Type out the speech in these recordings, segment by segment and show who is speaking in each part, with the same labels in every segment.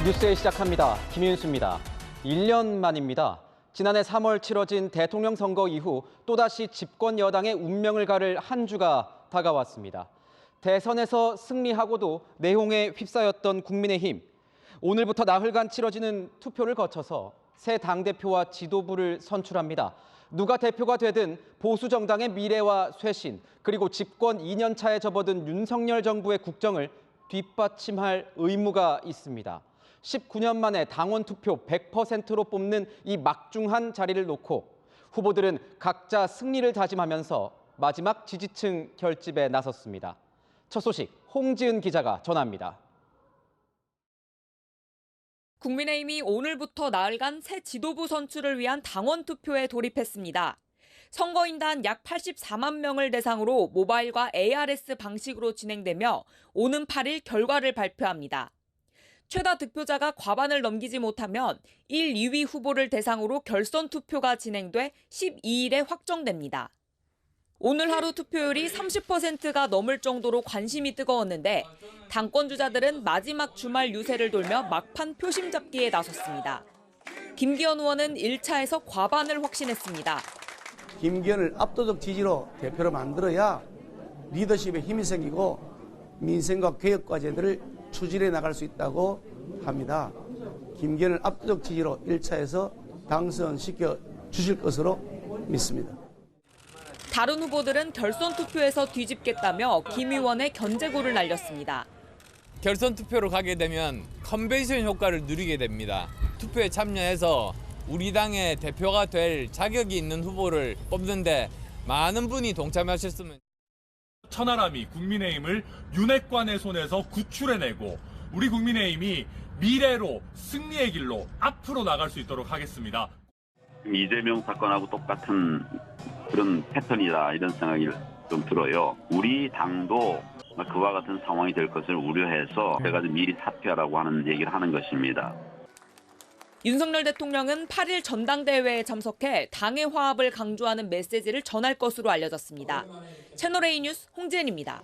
Speaker 1: 뉴스에 시작합니다. 김윤수입니다. 1년 만입니다. 지난해 3월 치러진 대통령 선거 이후 또다시 집권 여당의 운명을 가를 한 주가 다가왔습니다. 대선에서 승리하고도 내홍에 휩싸였던 국민의힘. 오늘부터 나흘간 치러지는 투표를 거쳐서 새 당대표와 지도부를 선출합니다. 누가 대표가 되든 보수 정당의 미래와 쇄신, 그리고 집권 2년 차에 접어든 윤석열 정부의 국정을 뒷받침할 의무가 있습니다. 19년 만에 당원 투표 100%로 뽑는 이 막중한 자리를 놓고 후보들은 각자 승리를 다짐하면서 마지막 지지층 결집에 나섰습니다. 첫 소식 홍지은 기자가 전합니다.
Speaker 2: 국민의힘이 오늘부터 나흘간 새 지도부 선출을 위한 당원 투표에 돌입했습니다. 선거인단 약 84만 명을 대상으로 모바일과 ARS 방식으로 진행되며 오는 8일 결과를 발표합니다. 최다 득표자가 과반을 넘기지 못하면 1, 2위 후보를 대상으로 결선 투표가 진행돼 12일에 확정됩니다. 오늘 하루 투표율이 30%가 넘을 정도로 관심이 뜨거웠는데 당권 주자들은 마지막 주말 유세를 돌며 막판 표심 잡기에 나섰습니다. 김기현 의원은 1차에서 과반을 확신했습니다.
Speaker 3: 김기현을 압도적 지지로 대표로 만들어야 리더십에 힘이 생기고 민생과 개혁 과제들을 추진해 나갈 수 있다고 합니다. 김기현을 압도적 지지로 1차에서 당선시켜 주실 것으로 믿습니다.
Speaker 2: 다른 후보들은 결선 투표에서 뒤집겠다며 김 의원의 견제구를 날렸습니다.
Speaker 4: 결선 투표로 가게 되면 컨벤션 효과를 누리게 됩니다. 투표에 참여해서 우리 당의 대표가 될 자격이 있는 후보를 뽑는데 많은 분이 동참하셨으면.
Speaker 5: 천하람이 국민의힘을 윤핵관의 손에서 구출해내고 우리 국민의힘이 미래로 승리의 길로 앞으로 나갈 수 있도록 하겠습니다.
Speaker 6: 이재명 사건하고 똑같은 그런 패턴이다 이런 생각이 좀 들어요. 우리 당도 그와 같은 상황이 될 것을 우려해서 제가 미리 사퇴하라고 하는 얘기를 하는 것입니다.
Speaker 2: 윤석열 대통령은 8일 전당대회에 참석해 당의 화합을 강조하는 메시지를 전할 것으로 알려졌습니다. 채널A 뉴스 홍지은입니다.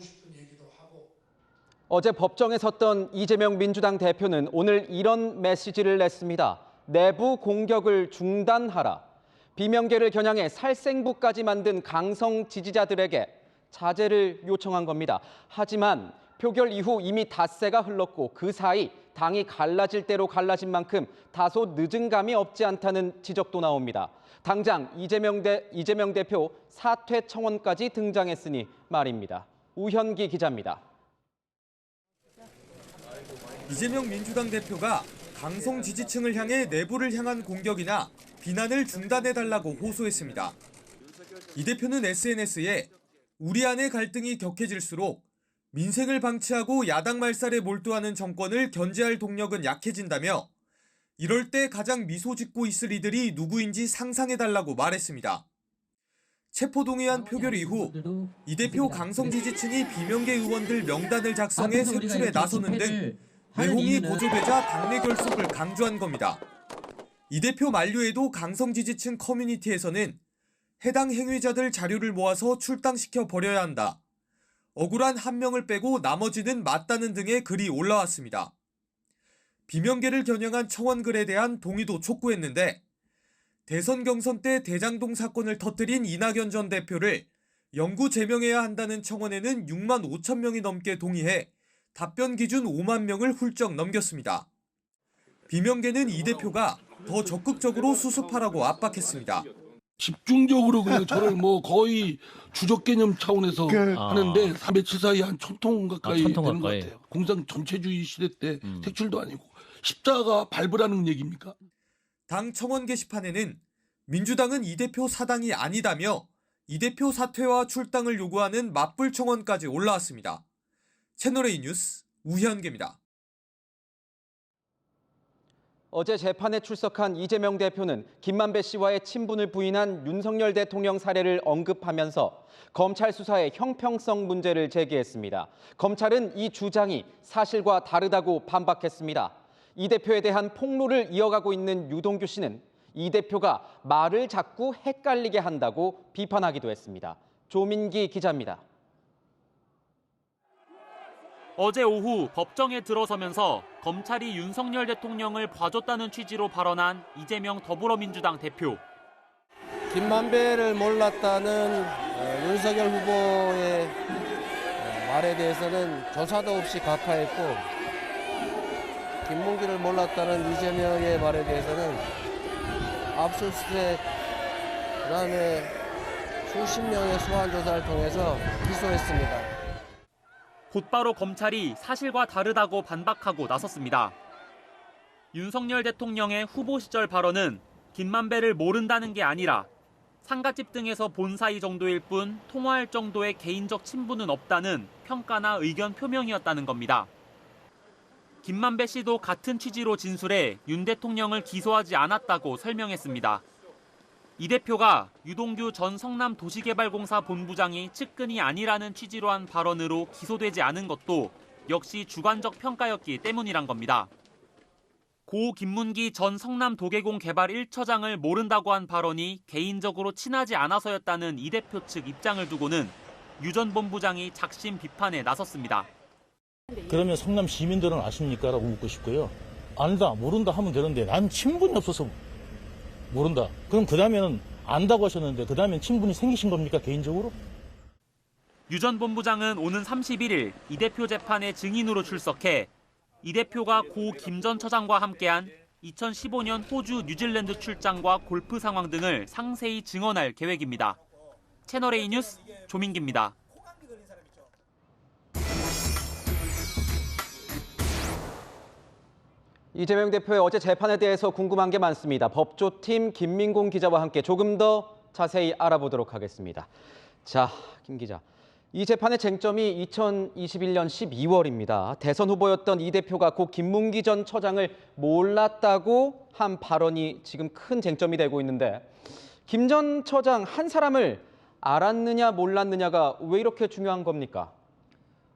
Speaker 1: 어제 법정에 섰던 이재명 민주당 대표는 오늘 이런 메시지를 냈습니다. 내부 공격을 중단하라. 비명계를 겨냥해 살생부까지 만든 강성 지지자들에게 자제를 요청한 겁니다. 하지만 표결 이후 이미 닷새가 흘렀고 그 사이 당이 갈라질 대로 갈라진 만큼 다소 늦은 감이 없지 않다는 지적도 나옵니다. 당장 이재명 대표 사퇴 청원까지 등장했으니 말입니다. 우현기 기자입니다.
Speaker 7: 이재명 민주당 대표가 강성 지지층을 향해 내부를 향한 공격이나 비난을 중단해달라고 호소했습니다. 이 대표는 SNS에 우리 안의 갈등이 격해질수록 민생을 방치하고 야당 말살에 몰두하는 정권을 견제할 동력은 약해진다며 이럴 때 가장 미소 짓고 있을 이들이 누구인지 상상해달라고 말했습니다. 체포동의안 표결 이후 이 대표 강성 지지층이 비명계 의원들 명단을 작성해 색출에 나서는 등 내홍이 고조되자 당내 결속을 강조한 겁니다. 이 대표 만류에도 강성 지지층 커뮤니티에서는 해당 행위자들 자료를 모아서 출당시켜 버려야 한다. 억울한 한 명을 빼고 나머지는 맞다는 등의 글이 올라왔습니다. 비명계를 겨냥한 청원글에 대한 동의도 촉구했는데 대선 경선 때 대장동 사건을 터뜨린 이낙연 전 대표를 영구 제명해야 한다는 청원에는 6만 5천 명이 넘게 동의해 답변 기준 5만 명을 훌쩍 넘겼습니다. 비명계는 이 대표가 더 적극적으로 수습하라고 압박했습니다.
Speaker 8: 집중적으로 그냥 저를 거의 주적 개념 차원에서 하는데 며칠 사이에 한 1,000통 가까이 되는 것 같아요. 공산 전체주의 시대 때 색출도 아니고 십자가 밟으라는 얘기입니까?
Speaker 7: 당 청원 게시판에는 민주당은 이 대표 사당이 아니다며 이 대표 사퇴와 출당을 요구하는 맞불 청원까지 올라왔습니다. 채널A 뉴스 우현기입니다.
Speaker 1: 어제 재판에 출석한 이재명 대표는 김만배 씨와의 친분을 부인한 윤석열 대통령 사례를 언급하면서 검찰 수사의 형평성 문제를 제기했습니다. 검찰은 이 주장이 사실과 다르다고 반박했습니다. 이 대표에 대한 폭로를 이어가고 있는 유동규 씨는 이 대표가 말을 자꾸 헷갈리게 한다고 비판하기도 했습니다. 조민기 기자입니다.
Speaker 9: 어제 오후 법정에 들어서면서 검찰이 윤석열 대통령을 봐줬다는 취지로 발언한 이재명 더불어민주당 대표.
Speaker 10: 김만배를 몰랐다는 윤석열 후보의 말에 대해서는 조사도 없이 각하했고, 김문기를 몰랐다는 이재명의 말에 대해서는 압수수색, 그다음에 수십 명의 소환 조사를 통해서 기소했습니다.
Speaker 9: 곧바로 검찰이 사실과 다르다고 반박하고 나섰습니다. 윤석열 대통령의 후보 시절 발언은 김만배를 모른다는 게 아니라 상가집 등에서 본 사이 정도일 뿐 통화할 정도의 개인적 친분은 없다는 평가나 의견 표명이었다는 겁니다. 김만배 씨도 같은 취지로 진술해 윤 대통령을 기소하지 않았다고 설명했습니다. 이 대표가 유동규 전 성남도시개발공사 본부장이 측근이 아니라는 취지로 한 발언으로 기소되지 않은 것도 역시 주관적 평가였기 때문이란 겁니다. 고 김문기 전 성남도계공 개발 1처장을 모른다고 한 발언이 개인적으로 친하지 않아서였다는 이 대표 측 입장을 두고는 유 전 본부장이 작심 비판에 나섰습니다.
Speaker 11: 그러면 성남 시민들은 아십니까? 라고 묻고 싶고요. 안다, 모른다 하면 되는데 난 친분이 없어서 모른다. 그럼 그 다음에는 안다고 하셨는데 그 다음엔 친분이 생기신 겁니까, 개인적으로?
Speaker 9: 유 전 본부장은 오는 31일 이 대표 재판에 증인으로 출석해 이 대표가 고 김 전 처장과 함께한 2015년 호주 뉴질랜드 출장과 골프 상황 등을 상세히 증언할 계획입니다. 채널A 뉴스 조민기입니다.
Speaker 1: 이재명 대표의 어제 재판에 대해서 궁금한 게 많습니다. 법조팀 김민공 기자와 함께 조금 더 자세히 알아보도록 하겠습니다. 자, 김 기자. 이 재판의 쟁점이 2021년 12월입니다. 대선 후보였던 이 대표가 고 김문기 전 처장을 몰랐다고 한 발언이 지금 큰 쟁점이 되고 있는데, 김 전 처장 한 사람을 알았느냐 몰랐느냐가 왜 이렇게 중요한 겁니까?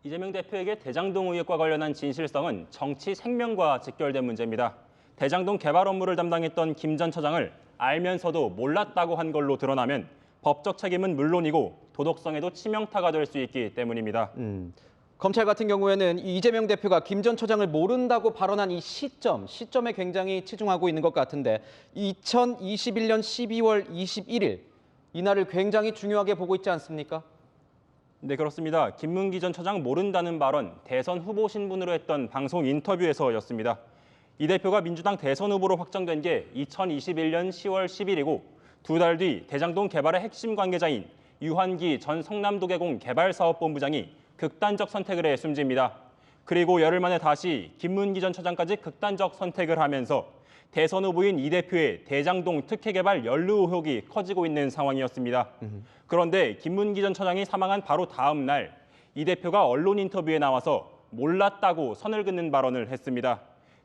Speaker 12: 이재명 대표에게 대장동 의혹과 관련한 진실성은 정치 생명과 직결된 문제입니다. 대장동 개발 업무를 담당했던 김 전 처장을 알면서도 몰랐다고 한 걸로 드러나면 법적 책임은 물론이고 도덕성에도 치명타가 될 수 있기 때문입니다.
Speaker 1: 검찰 같은 경우에는 이재명 대표가 김 전 처장을 모른다고 발언한 이 시점에 굉장히 치중하고 있는 것 같은데, 2021년 12월 21일, 이날을 굉장히 중요하게 보고 있지 않습니까?
Speaker 12: 네, 그렇습니다. 김문기 전 처장 모른다는 발언, 대선 후보 신분으로 했던 방송 인터뷰에서였습니다. 이 대표가 민주당 대선 후보로 확정된 게 2021년 10월 10일이고 두 달 뒤 대장동 개발의 핵심 관계자인 유한기 전 성남도계공 개발사업본부장이 극단적 선택을 해 숨집니다. 그리고 열흘 만에 다시 김문기 전 처장까지 극단적 선택을 하면서 대선 후보인 이 대표의 대장동 특혜개발 연루 의혹이 커지고 있는 상황이었습니다. 그런데 김문기 전 처장이 사망한 바로 다음 날 이 대표가 언론 인터뷰에 나와서 몰랐다고 선을 긋는 발언을 했습니다.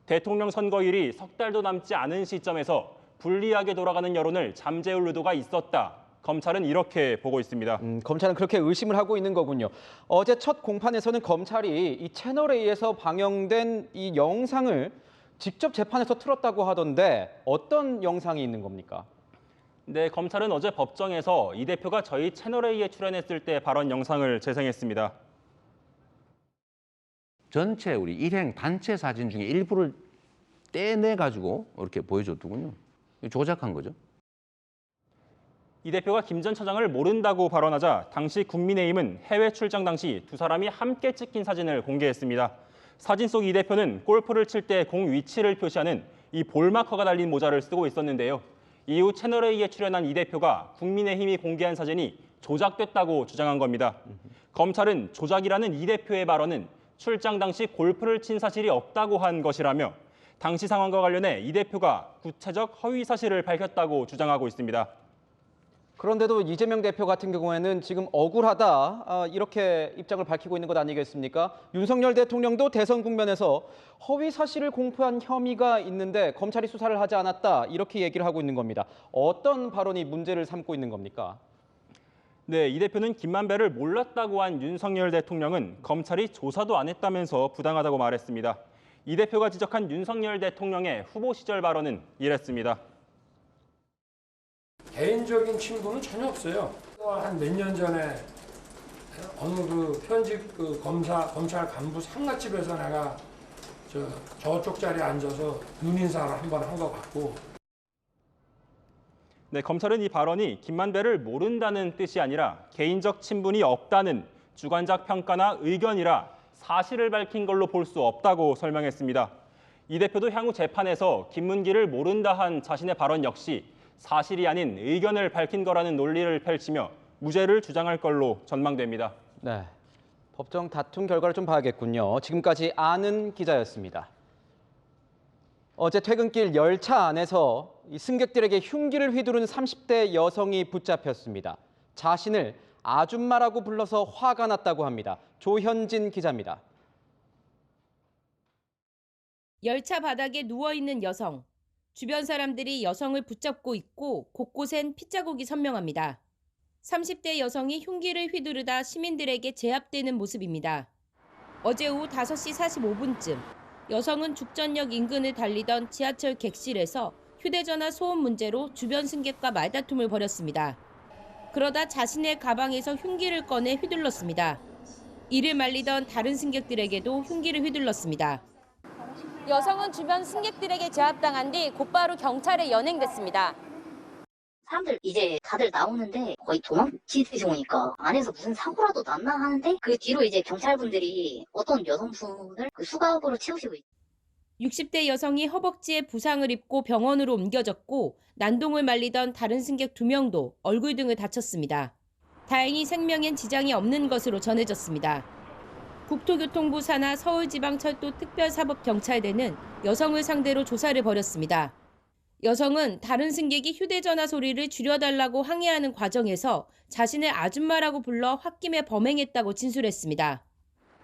Speaker 12: 대통령 선거일이 석 달도 남지 않은 시점에서 불리하게 돌아가는 여론을 잠재울 의도가 있었다. 검찰은 이렇게 보고 있습니다.
Speaker 1: 검찰은 그렇게 의심을 하고 있는 거군요. 어제 첫 공판에서는 검찰이 이 채널A에서 방영된 이 영상을 직접 재판에서 틀었다고 하던데 어떤 영상이 있는 겁니까?
Speaker 12: 네, 검찰은 어제 법정에서 이 대표가 저희 채널A에 출연했을 때 발언 영상을 재생했습니다.
Speaker 13: 전체 우리 일행 단체 사진 중에 일부를 떼내가지고 이렇게 보여줬더군요. 조작한 거죠.
Speaker 12: 이 대표가 김 전 처장을 모른다고 발언하자 당시 국민의힘은 해외 출장 당시 두 사람이 함께 찍힌 사진을 공개했습니다. 사진 속 이 대표는 골프를 칠 때 공 위치를 표시하는 이 볼마커가 달린 모자를 쓰고 있었는데요. 이후 채널A에 출연한 이 대표가 국민의힘이 공개한 사진이 조작됐다고 주장한 겁니다. 검찰은 조작이라는 이 대표의 발언은 출장 당시 골프를 친 사실이 없다고 한 것이라며 당시 상황과 관련해 이 대표가 구체적 허위 사실을 밝혔다고 주장하고 있습니다.
Speaker 1: 그런데도 이재명 대표 같은 경우에는 지금 억울하다 이렇게 입장을 밝히고 있는 것 아니겠습니까? 윤석열 대통령도 대선 국면에서 허위 사실을 공표한 혐의가 있는데 검찰이 수사를 하지 않았다 이렇게 얘기를 하고 있는 겁니다. 어떤 발언이 문제를 삼고 있는 겁니까?
Speaker 12: 네, 이 대표는 김만배를 몰랐다고 한 윤석열 대통령은 검찰이 조사도 안 했다면서 부당하다고 말했습니다. 이 대표가 지적한 윤석열 대통령의 후보 시절 발언은 이랬습니다.
Speaker 14: 개인적인 친분은 전혀 없어요. 한 몇 년 전에 어느 그 현직 그 검찰 간부 상가집에서 내가 저쪽 자리에 앉아서 눈인사를 한번 한 것 같고.
Speaker 12: 네, 검찰은 이 발언이 김만배를 모른다는 뜻이 아니라 개인적 친분이 없다는 주관적 평가나 의견이라 사실을 밝힌 걸로 볼 수 없다고 설명했습니다. 이 대표도 향후 재판에서 김문기를 모른다 한 자신의 발언 역시 사실이 아닌 의견을 밝힌 거라는 논리를 펼치며 무죄를 주장할 걸로 전망됩니다.
Speaker 1: 네, 법정 다툼 결과를 좀 봐야겠군요. 지금까지 아는 기자였습니다. 어제 퇴근길 열차 안에서 이 승객들에게 흉기를 휘두른 30대 여성이 붙잡혔습니다. 자신을 아줌마라고 불러서 화가 났다고 합니다. 조현진 기자입니다.
Speaker 15: 열차 바닥에 누워있는 여성. 주변 사람들이 여성을 붙잡고 있고 곳곳엔 핏자국이 선명합니다. 30대 여성이 흉기를 휘두르다 시민들에게 제압되는 모습입니다. 어제 오후 5시 45분쯤 여성은 죽전역 인근을 달리던 지하철 객실에서 휴대전화 소음 문제로 주변 승객과 말다툼을 벌였습니다. 그러다 자신의 가방에서 흉기를 꺼내 휘둘렀습니다. 이를 말리던 다른 승객들에게도 흉기를 휘둘렀습니다. 여성은 주변 승객들에게 제압당한 뒤 곧바로 경찰에 연행됐습니다.
Speaker 16: 사람들 이제 다들 나오는데 거의 도망치듯이 오니까 안에서 무슨 사고라도 났나 하는데 그 뒤로 이제 경찰분들이 어떤 여성분을 그 수갑으로 채우시고 있어요.
Speaker 15: 60대 여성이 허벅지에 부상을 입고 병원으로 옮겨졌고 난동을 말리던 다른 승객 2명도 얼굴 등을 다쳤습니다. 다행히 생명엔 지장이 없는 것으로 전해졌습니다. 국토교통부 산하 서울지방철도 특별사법경찰대는 여성을 상대로 조사를 벌였습니다. 여성은 다른 승객이 휴대전화 소리를 줄여달라고 항의하는 과정에서 자신을 아줌마라고 불러 홧김에 범행했다고 진술했습니다.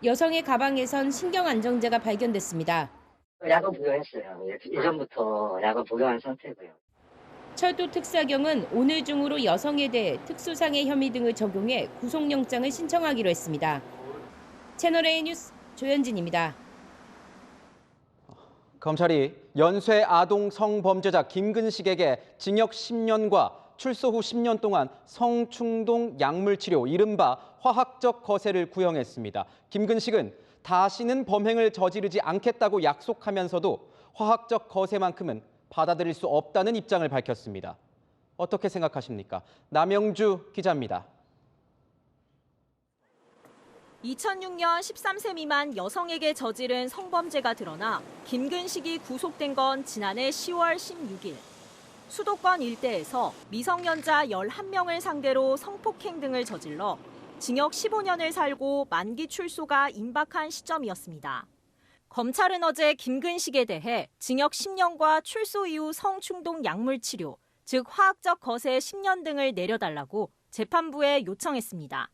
Speaker 15: 여성의 가방에선 신경안정제가 발견됐습니다.
Speaker 16: 약을 복용했어요. 예전부터 약을 복용한 상태고요.
Speaker 15: 철도 특사경은 오늘 중으로 여성에 대해 특수상해 혐의 등을 적용해 구속영장을 신청하기로 했습니다. 채널A 뉴스 조현진입니다.
Speaker 1: 검찰이 연쇄 아동 성범죄자 김근식에게 징역 10년과 출소 후 10년 동안 성충동 약물치료, 이른바 화학적 거세를 구형했습니다. 김근식은 다시는 범행을 저지르지 않겠다고 약속하면서도 화학적 거세만큼은 받아들일 수 없다는 입장을 밝혔습니다. 어떻게 생각하십니까? 남영주 기자입니다.
Speaker 17: 2006년 13세 미만 여성에게 저지른 성범죄가 드러나 김근식이 구속된 건 지난해 10월 16일. 수도권 일대에서 미성년자 11명을 상대로 성폭행 등을 저질러 징역 15년을 살고 만기 출소가 임박한 시점이었습니다. 검찰은 어제 김근식에 대해 징역 10년과 출소 이후 성충동 약물치료, 즉 화학적 거세 10년 등을 내려달라고 재판부에 요청했습니다.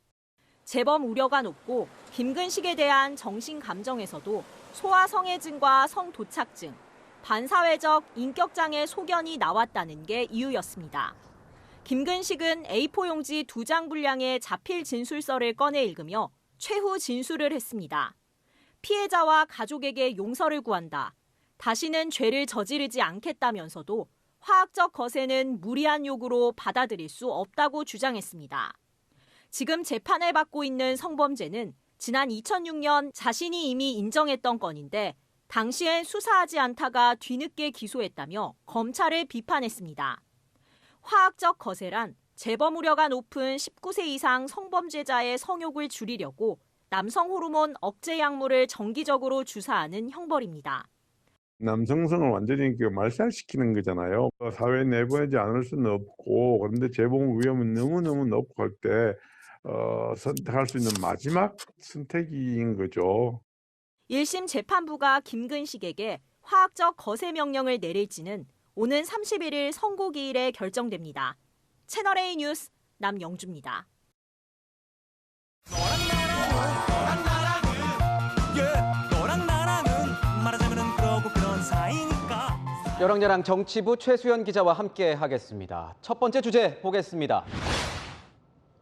Speaker 17: 재범 우려가 높고 김근식에 대한 정신감정에서도 소아성애증과 성도착증, 반사회적 인격장애 소견이 나왔다는 게 이유였습니다. 김근식은 A4 용지 2장 분량의 자필 진술서를 꺼내 읽으며 최후 진술을 했습니다. 피해자와 가족에게 용서를 구한다. 다시는 죄를 저지르지 않겠다면서도 화학적 거세는 무리한 요구로 받아들일 수 없다고 주장했습니다. 지금 재판을 받고 있는 성범죄는 지난 2006년 자신이 이미 인정했던 건인데 당시엔 수사하지 않다가 뒤늦게 기소했다며 검찰을 비판했습니다. 화학적 거세란 재범 우려가 높은 19세 이상 성범죄자의 성욕을 줄이려고 남성 호르몬 억제 약물을 정기적으로 주사하는 형벌입니다.
Speaker 18: 남성성을 완전히 말살시키는 거잖아요. 사회에 내보내지 않을 수는 없고, 그런데 재범 위험은 너무너무 높고 할 때 선택할 수 있는 마지막 선택인 거죠.
Speaker 17: 1심 재판부가 김근식에게 화학적 거세 명령을 내릴지는 오는 31일 선고기일에 결정됩니다. 채널A 뉴스 남영주입니다.
Speaker 1: 여랑야랑 정치부 최수연 기자와 함께 하겠습니다. 첫 번째 주제 보겠습니다.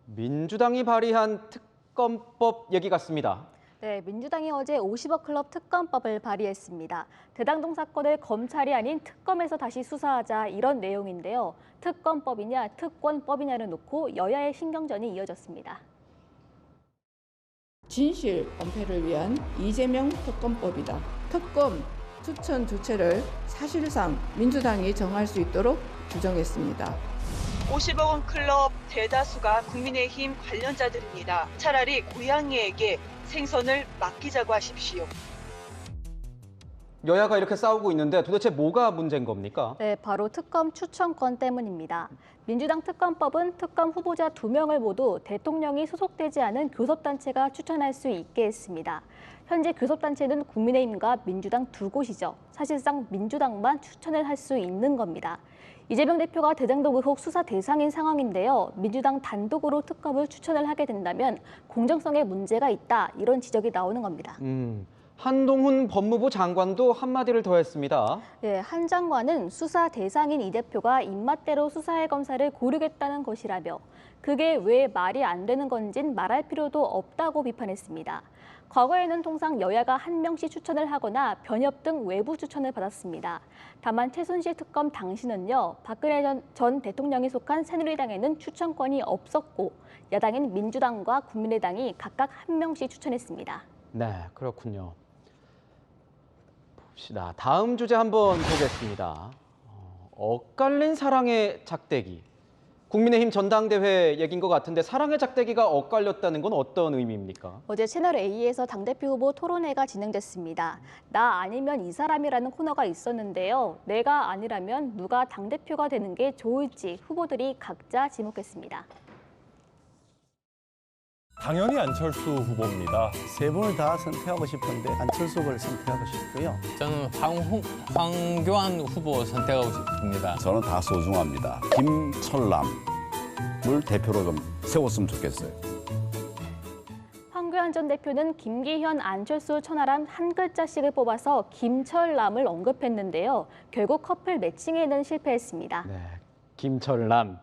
Speaker 1: 민주당이 발의한 특검법 얘기 같습니다.
Speaker 19: 네, 민주당이 어제 50억 클럽 특검법을 발의했습니다. 대장동 사건을 검찰이 아닌 특검에서 다시 수사하자 이런 내용인데요. 특검법이냐 특권법이냐를 놓고 여야의 신경전이 이어졌습니다.
Speaker 20: 진실 엄폐를 위한 이재명 특검법이다. 특검 추천 주체를 사실상 민주당이 정할 수 있도록 규정했습니다.
Speaker 21: 50억 원 클럽 대다수가 국민의힘 관련자들입니다. 차라리 고양이에게 생선을 맡기자고 하십시오.
Speaker 1: 여야가 이렇게 싸우고 있는데 도대체 뭐가 문제인 겁니까?
Speaker 19: 네, 바로 특검 추천권 때문입니다. 민주당 특검법은 특검 후보자 2명을 모두 대통령이 소속되지 않은 교섭단체가 추천할 수 있게 했습니다. 현재 교섭단체는 국민의힘과 민주당 2곳이죠. 사실상 민주당만 추천을 할 수 있는 겁니다. 이재명 대표가 대장동 의혹 수사 대상인 상황인데요. 민주당 단독으로 특검을 추천을 하게 된다면 공정성에 문제가 있다, 이런 지적이 나오는 겁니다.
Speaker 1: 한동훈 법무부 장관도 한마디를 더했습니다.
Speaker 19: 네, 한 장관은 수사 대상인 이 대표가 입맛대로 수사할 검사를 고르겠다는 것이라며 그게 왜 말이 안 되는 건진 말할 필요도 없다고 비판했습니다. 과거에는 통상 여야가 한 명씩 추천을 하거나 변협 등 외부 추천을 받았습니다. 다만 최순실 특검 당시는요, 박근혜 전 대통령이 속한 새누리당에는 추천권이 없었고 야당인 민주당과 국민의당이 각각 한 명씩 추천했습니다.
Speaker 1: 네, 그렇군요. 봅시다. 다음 주제 한번 보겠습니다. 엇갈린 사랑의 작대기. 국민의힘 전당대회 얘기인 것 같은데 사랑의 작대기가 엇갈렸다는 건 어떤 의미입니까?
Speaker 19: 어제 채널A에서 당대표 후보 토론회가 진행됐습니다. 나 아니면 이 사람이라는 코너가 있었는데요. 내가 아니라면 누가 당대표가 되는 게 좋을지 후보들이 각자 지목했습니다.
Speaker 22: 당연히 안철수 후보입니다.
Speaker 3: 세 분을 다 선택하고 싶은데 안철수 후보를 선택하고 싶고요.
Speaker 4: 저는 황교안 후보 선택하고 싶습니다.
Speaker 23: 저는 다 소중합니다. 김철남을 대표로 좀 세웠으면 좋겠어요.
Speaker 19: 황교안 전 대표는 김기현, 안철수, 천하람 한 글자씩을 뽑아서 김철남을 언급했는데요. 결국 커플 매칭에는 실패했습니다.
Speaker 1: 네, 김철남.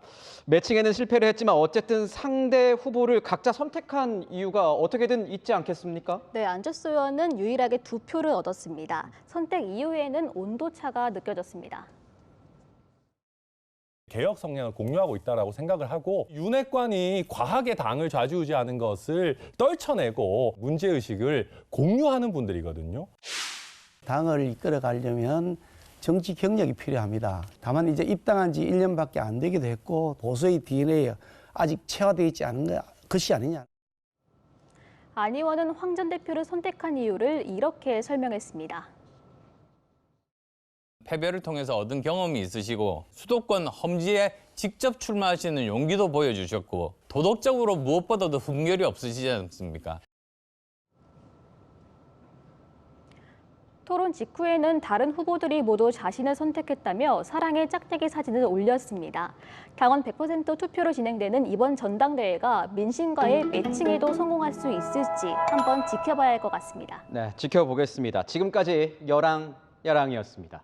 Speaker 1: 매칭에는 실패를 했지만 어쨌든 상대 후보를 각자 선택한 이유가 어떻게든 있지 않겠습니까?
Speaker 19: 네, 안철수 의원은 유일하게 2표를 얻었습니다. 선택 이후에는 온도차가 느껴졌습니다.
Speaker 22: 개혁 성향을 공유하고 있다고 생각을 하고 윤핵관이 과하게 당을 좌지우지하는 것을 떨쳐내고 문제의식을 공유하는 분들이거든요.
Speaker 3: 당을 이끌어가려면 정치 경력이 필요합니다. 다만 이제 입당한 지 1년밖에 안 되기도 했고 보수의 DNA에 아직 체화되어 있지 않은 것이 아니냐.
Speaker 19: 안 의원은 황 전 대표를 선택한 이유를 이렇게 설명했습니다.
Speaker 4: 패배를 통해서 얻은 경험이 있으시고 수도권 험지에 직접 출마하시는 용기도 보여주셨고 도덕적으로 무엇보다도 흠결이 없으시지 않습니까?
Speaker 19: 토론 직후에는 다른 후보들이 모두 자신을 선택했다며 사랑의 짝대기 사진을 올렸습니다. 당원 100% 투표로 진행되는 이번 전당대회가 민심과의 매칭에도 성공할 수 있을지 한번 지켜봐야 할 것 같습니다.
Speaker 1: 네, 지켜보겠습니다. 지금까지 여랑이었습니다.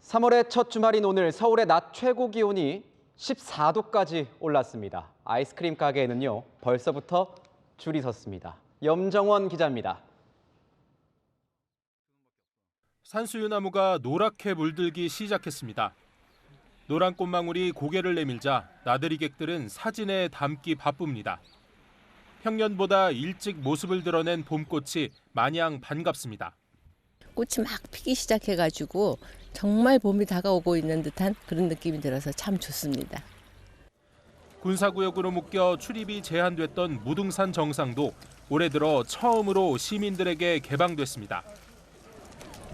Speaker 1: 3월의 첫 주말인 오늘 서울의 낮 최고 기온이 14도까지 올랐습니다. 아이스크림 가게에는요, 벌써부터 줄이 섰습니다. 염정원 기자입니다.
Speaker 24: 산수유나무가 노랗게 물들기 시작했습니다. 노란 꽃망울이 고개를 내밀자 나들이객들은 사진에 담기 바쁩니다. 평년보다 일찍 모습을 드러낸 봄꽃이 마냥 반갑습니다.
Speaker 25: 꽃이 막 피기 시작해가지고 정말 봄이 다가오고 있는 듯한 그런 느낌이 들어서 참 좋습니다.
Speaker 24: 군사구역으로 묶여 출입이 제한됐던 무등산 정상도 올해 들어 처음으로 시민들에게 개방됐습니다.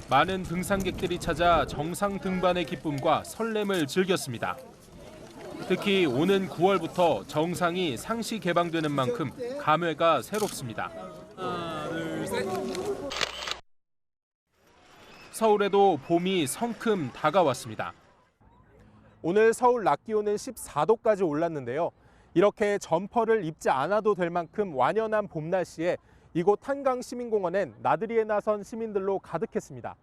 Speaker 24: 많은 등산객들이 찾아 정상 등반의 기쁨과 설렘을 즐겼습니다. 특히 오는 9월부터 정상이 상시 개방되는 만큼 감회가 새롭습니다. 하나, 둘, 셋. 서울에도 봄이 성큼 다가왔습니다. 오늘 서울 낮 기온은 14도까지 올랐는데요. 이렇게 점퍼를 입지 않아도 될 만큼 완연한 봄 날씨에 이곳 한강시민공원엔 나들이에 나선 시민들로 가득했습니다.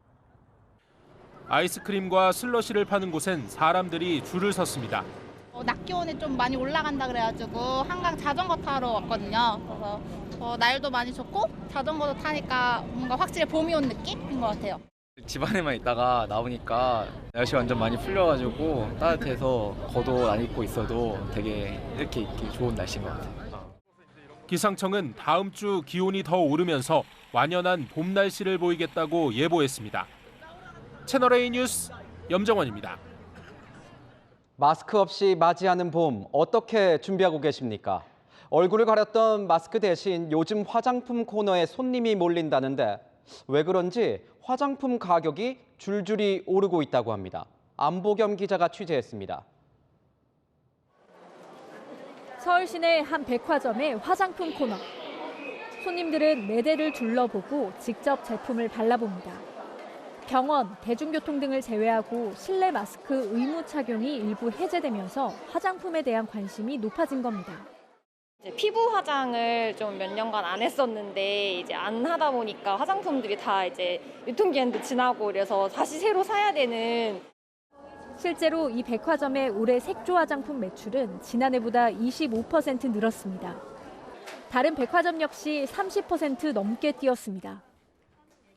Speaker 24: 아이스크림과 슬러시를 파는 곳엔 사람들이 줄을 섰습니다.
Speaker 26: 낮 기온이 좀 많이 올라간다 그래가지고 한강 자전거 타러 왔거든요. 그래서 날도 많이 좋고 자전거도 타니까 뭔가 확실히 봄이 온 느낌인 것 같아요.
Speaker 27: 집안에만 있다가 나오니까 날씨가 완전 많이 풀려가지고 따뜻해서 겉옷 안 입고 있어도 되게 이렇게 입기 좋은 날씨인 것 같아요.
Speaker 24: 기상청은 다음 주 기온이 더 오르면서 완연한 봄 날씨를 보이겠다고 예보했습니다. 채널A 뉴스 염정원입니다.
Speaker 1: 마스크 없이 맞이하는 봄 어떻게 준비하고 계십니까? 얼굴을 가렸던 마스크 대신 요즘 화장품 코너에 손님이 몰린다는데 왜 그런지 화장품 가격이 줄줄이 오르고 있다고 합니다. 안보겸 기자가 취재했습니다.
Speaker 2: 서울 시내 한 백화점의 화장품 코너. 손님들은 매대를 둘러보고 직접 제품을 발라봅니다. 병원, 대중교통 등을 제외하고 실내 마스크 의무 착용이 일부 해제되면서 화장품에 대한 관심이 높아진 겁니다.
Speaker 5: 피부 화장을 좀 몇 년간 안 했었는데 이제 안 하다 보니까 화장품들이 다 이제 유통기한도 지나고 그래서 다시 새로 사야 되는.
Speaker 2: 실제로 이 백화점의 올해 색조 화장품 매출은 지난해보다 25% 늘었습니다. 다른 백화점 역시 30% 넘게 뛰었습니다.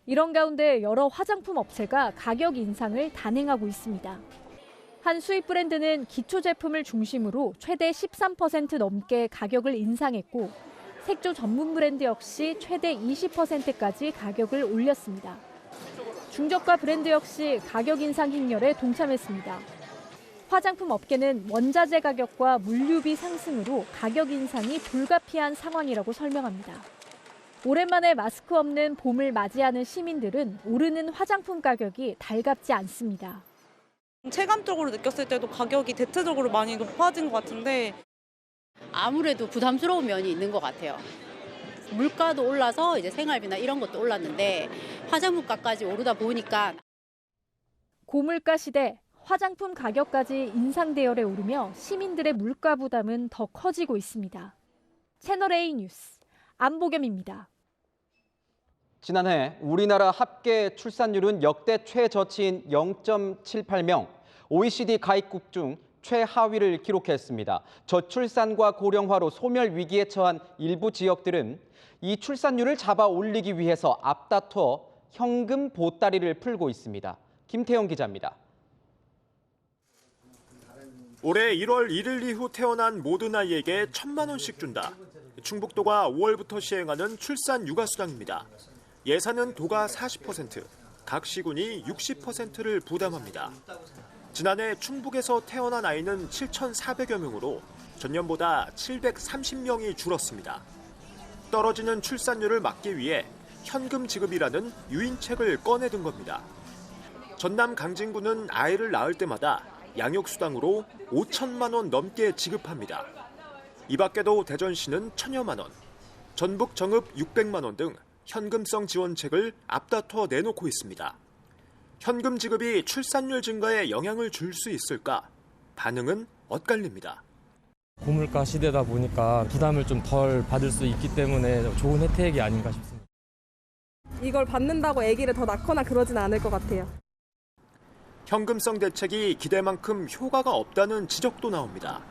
Speaker 2: 이런 가운데 여러 화장품 업체가 가격 인상을 단행하고 있습니다. 한 수입 브랜드는 기초 제품을 중심으로 최대 13% 넘게 가격을 인상했고 색조 전문 브랜드 역시 최대 20%까지 가격을 올렸습니다. 중저가 브랜드 역시 가격 인상 행렬에 동참했습니다. 화장품 업계는 원자재 가격과 물류비 상승으로 가격 인상이 불가피한 상황이라고 설명합니다. 오랜만에 마스크 없는 봄을 맞이하는 시민들은 오르는 화장품 가격이 달갑지 않습니다.
Speaker 6: 체감적으로 느꼈을 때도 가격이 대체적으로 많이 높아진 것 같은데
Speaker 7: 아무래도 부담스러운 면이 있는 것 같아요. 물가도 올라서 이제 생활비나 이런 것도 올랐는데 화장품가까지 오르다 보니까
Speaker 2: 고물가 시대 화장품 가격까지 인상 대열에 오르며 시민들의 물가 부담은 더 커지고 있습니다. 채널A 뉴스 안보겸입니다.
Speaker 1: 지난해 우리나라 합계 출산율은 역대 최저치인 0.78명, OECD 가입국 중 최하위를 기록했습니다. 저출산과 고령화로 소멸 위기에 처한 일부 지역들은 이 출산율을 잡아 올리기 위해서 앞다퉈 현금 보따리를 풀고 있습니다. 김태형 기자입니다.
Speaker 8: 올해 1월 1일 이후 태어난 모든 아이에게 1,000만 원씩 준다. 충북도가 5월부터 시행하는 출산 육아수당입니다. 예산은 도가 40%, 각 시군이 60%를 부담합니다. 지난해 충북에서 태어난 아이는 7,400여 명으로 전년보다 730명이 줄었습니다. 떨어지는 출산율을 막기 위해 현금 지급이라는 유인책을 꺼내든 겁니다. 전남 강진구는 아이를 낳을 때마다 양육수당으로 5천만 원 넘게 지급합니다. 이 밖에도 대전시는 1,000여만 원, 전북 정읍 600만 원 등 현금성 지원책을 앞다퉈 내놓고 있습니다. 현금 지급이 출산율 증가에 영향을 줄 수 있을까? 반응은 엇갈립니다.
Speaker 10: 고물가 시대다 보니까 부담을 좀 덜 받을 수 있기 때문에 좋은 혜택이 아닌가 싶습니다.
Speaker 6: 이걸 받는다고 아기를 더 낳거나 그러진 않을 것 같아요.
Speaker 8: 현금성 대책이 기대만큼 효과가 없다는 지적도 나옵니다.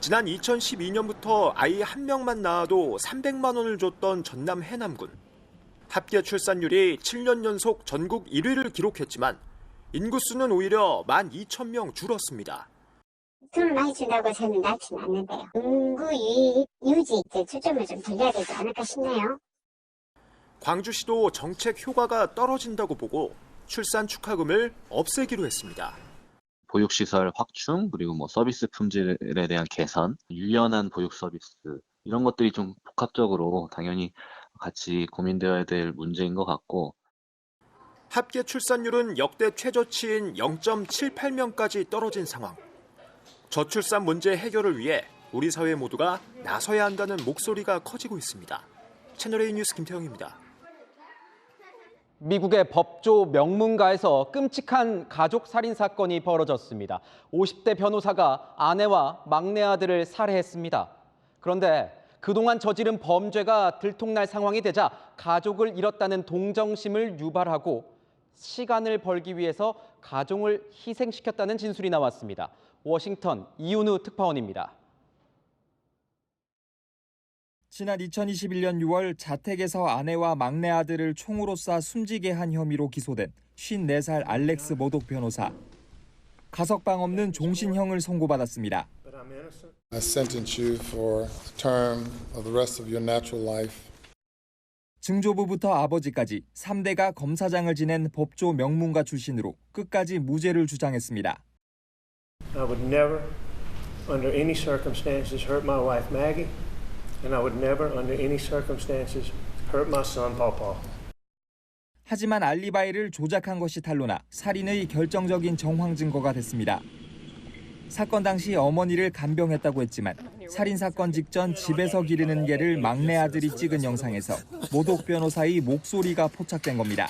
Speaker 8: 지난 2012년부터 아이 한 명만 낳아도 300만 원을 줬던 전남 해남군. 합계 출산율이 7년 연속 전국 1위를 기록했지만 인구수는 오히려 12,000명 줄었습니다.
Speaker 11: 돈을 많이 준다고 저는 낳지는 않는데요. 인구 유지 초점을 좀 돌려야 되지 않을까 싶네요.
Speaker 8: 광주시도 정책 효과가 떨어진다고 보고 출산 축하금을 없애기로 했습니다.
Speaker 28: 보육시설 확충, 그리고 서비스 품질에 대한 개선, 유연한 보육 서비스, 이런 것들이 좀 복합적으로 당연히 같이 고민되어야 될 문제인 것 같고.
Speaker 8: 합계 출산율은 역대 최저치인 0.78명까지 떨어진 상황. 저출산 문제 해결을 위해 우리 사회 모두가 나서야 한다는 목소리가 커지고 있습니다. 채널A 뉴스 김태형입니다.
Speaker 1: 미국의 법조 명문가에서 끔찍한 가족 살인 사건이 벌어졌습니다. 50대 변호사가 아내와 막내 아들을 살해했습니다. 그런데 그동안 저지른 범죄가 들통날 상황이 되자 가족을 잃었다는 동정심을 유발하고 시간을 벌기 위해서 가족을 희생시켰다는 진술이 나왔습니다. 워싱턴 이윤우 특파원입니다.
Speaker 29: 지난 2021년 6월 자택에서 아내와 막내 아들을 총으로 쏴 숨지게 한 혐의로 기소된 54살 알렉스 모독 변호사. 가석방 없는 종신형을 선고받았습니다.
Speaker 9: I sentence you for the term of the rest of your natural life.
Speaker 29: 증조부부터 아버지까지 3대가 검사장을 지낸 법조 명문가 출신으로 끝까지 무죄를 주장했습니다.
Speaker 12: I would never, under any circumstances, hurt my wife Maggie, and I would never, under any circumstances, hurt my son Paul.
Speaker 29: 하지만 알리바이를 조작한 것이 탄로나 살인의 결정적인 정황 증거가 됐습니다. 사건 당시 어머니를 간병했다고 했지만 살인 사건 직전 집에서 기르는 개를 막내 아들이 찍은 영상에서 모독 변호사의 목소리가 포착된 겁니다.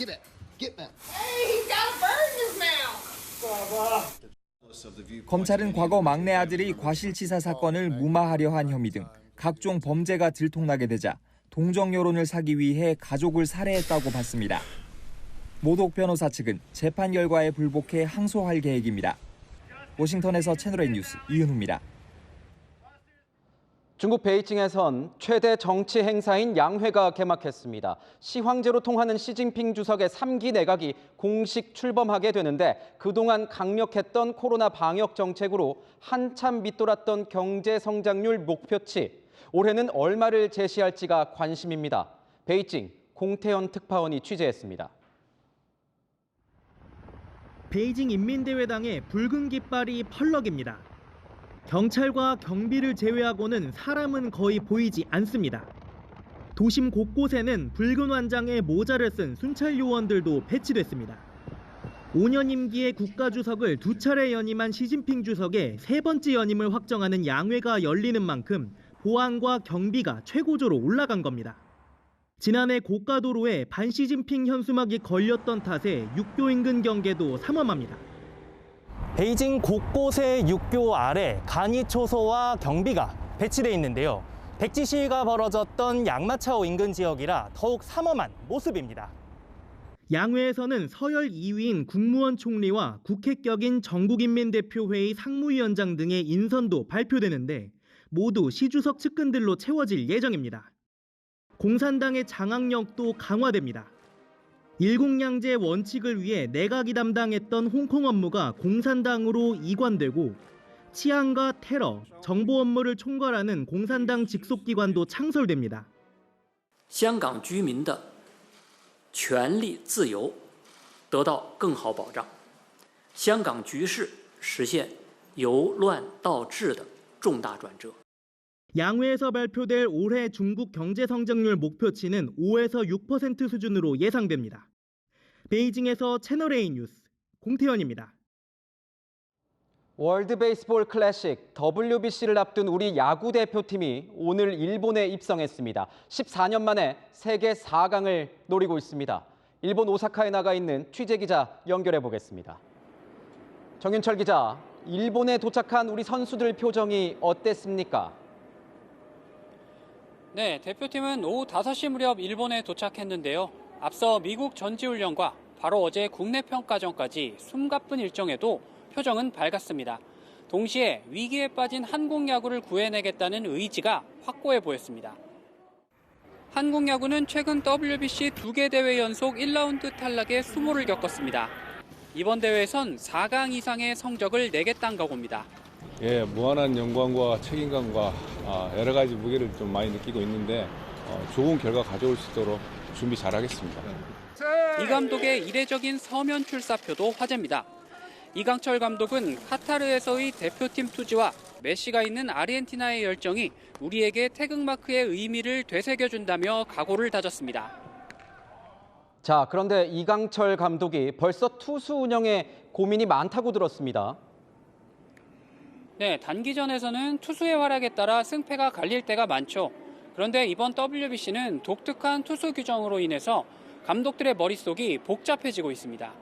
Speaker 29: 검찰은 과거 막내 아들의 과실치사 사건을 무마하려 한 혐의 등 각종 범죄가 들통나게 되자 동정 여론을 사기 위해 가족을 살해했다고 봤습니다. 모독 변호사 측은 재판 결과에 불복해 항소할 계획입니다. 워싱턴에서 채널A 뉴스 이은우입니다.
Speaker 1: 중국 베이징에선 최대 정치 행사인 양회가 개막했습니다. 시황제로 통하는 시진핑 주석의 3기 내각이 공식 출범하게 되는데 그동안 강력했던 코로나 방역 정책으로 한참 밑돌았던 경제 성장률 목표치, 올해는 얼마를 제시할지가 관심입니다. 베이징 공태현 특파원이 취재했습니다.
Speaker 13: 베이징 인민대회당의 붉은 깃발이 펄럭입니다. 경찰과 경비를 제외하고는 사람은 거의 보이지 않습니다. 도심 곳곳에는 붉은 완장에 모자를 쓴 순찰 요원들도 배치됐습니다. 5년 임기의 국가주석을 2차례 연임한 시진핑 주석의 3번째 연임을 확정하는 양회가 열리는 만큼 보안과 경비가 최고조로 올라간 겁니다. 지난해 고가도로에 반시진핑 현수막이 걸렸던 탓에 육교 인근 경계도 삼엄합니다.
Speaker 14: 베이징 곳곳에 육교 아래 간이초소와 경비가 배치돼 있는데요. 백지 시위가 벌어졌던 양마차오 인근 지역이라 더욱 삼엄한 모습입니다.
Speaker 13: 양회에서는 서열 2위인 국무원 총리와 국회격인 전국인민대표회의 상무위원장 등의 인선도 발표되는데 모두 시 주석 측근들로 채워질 예정입니다. 공산당의 장악력도 강화됩니다. 일국양제 원칙을 위해 내각이 담당했던 홍콩 업무가 공산당으로 이관되고 치안과 테러, 정보 업무를 총괄하는 공산당 직속기관도 창설됩니다.
Speaker 15: 香港居民的权利自由得到更好保障，香港局势实现由乱到治的重大转折。
Speaker 13: 양회에서 발표될 올해 중국 경제 성장률 목표치는 5에서 6% 수준으로 예상됩니다. 베이징에서 채널A 뉴스 공태현입니다.
Speaker 1: 월드 베이스볼 클래식 WBC를 앞둔 우리 야구 대표팀이 오늘 일본에 입성했습니다. 14년 만에 세계 4강을 노리고 있습니다. 일본 오사카에 나가 있는 취재기자 연결해 보겠습니다. 정윤철 기자, 일본에 도착한 우리 선수들 표정이 어땠습니까?
Speaker 16: 네, 대표팀은 오후 5시 무렵 일본에 도착했는데요. 앞서 미국 전지훈련과 바로 어제 국내 평가전까지 숨가쁜 일정에도 표정은 밝았습니다. 동시에 위기에 빠진 한국 야구를 구해내겠다는 의지가 확고해 보였습니다. 한국 야구는 최근 WBC 2개 대회 연속 1라운드 탈락의 수모를 겪었습니다. 이번 대회에선 4강 이상의 성적을 내겠다는 각오입니다.
Speaker 17: 예, 무한한 영광과 책임감과 여러 가지 무게를 좀 많이 느끼고 있는데 좋은 결과 가져올 수 있도록 준비 잘하겠습니다.
Speaker 16: 이 감독의 이례적인 서면 출사표도 화제입니다. 이강철 감독은 카타르에서의 대표팀 투지와 메시가 있는 아르헨티나의 열정이 우리에게 태극마크의 의미를 되새겨준다며 각오를 다졌습니다.
Speaker 1: 자, 그런데 이강철 감독이 벌써 투수 운영에 고민이 많다고 들었습니다.
Speaker 16: 네, 단기전에서는 투수의 활약에 따라 승패가 갈릴 때가 많죠. 그런데 이번 WBC는 독특한 투수 규정으로 인해서 감독들의 머릿속이 복잡해지고 있습니다.